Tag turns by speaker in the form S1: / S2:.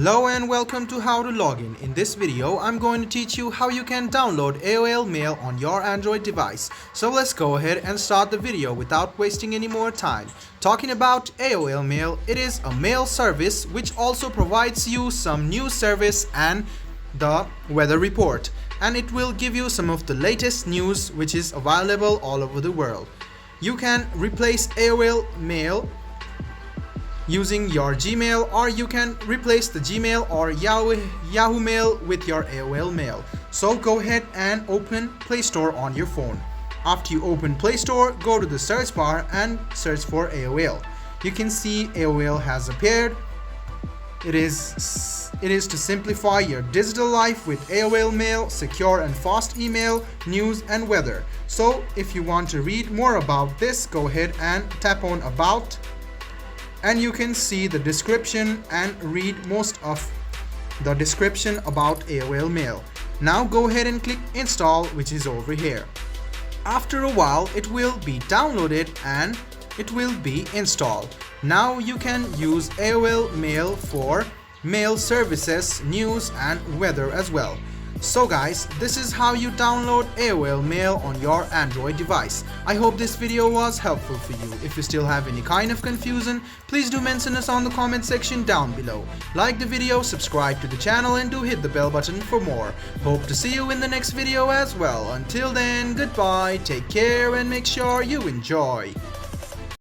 S1: Hello and welcome to How to Login. In this video, I'm going to teach you how you can download AOL Mail on your Android device. So let's go ahead and start the video without wasting any more time. Talking about AOL Mail, it is a mail service which also provides you some news service and the weather report. And it will give you some of the latest news which is available all over the world. You can replace AOL Mail using your Gmail, or you can replace the Gmail or Yahoo Mail with your AOL Mail. So go ahead and open Play Store on your phone. After you open Play Store, go to the search bar and search for AOL. You can see AOL has appeared. It is to simplify your digital life with AOL Mail, secure and fast email, news and weather. So if you want to read more about this, go ahead and tap on About. And you can see the description and read most of the description about AOL Mail. Now go ahead and click Install, which is over here. After a while, it will be downloaded and it will be installed. Now you can use AOL Mail for mail services, news and weather as well. So guys, this is how you download AOL Mail on your Android device. I hope this video was helpful for you. If you still have any kind of confusion, please do mention us on the comment section down below. Like the video, subscribe to the channel and do hit the bell button for more. Hope to see you in the next video as well. Until then, goodbye, take care and make sure you enjoy.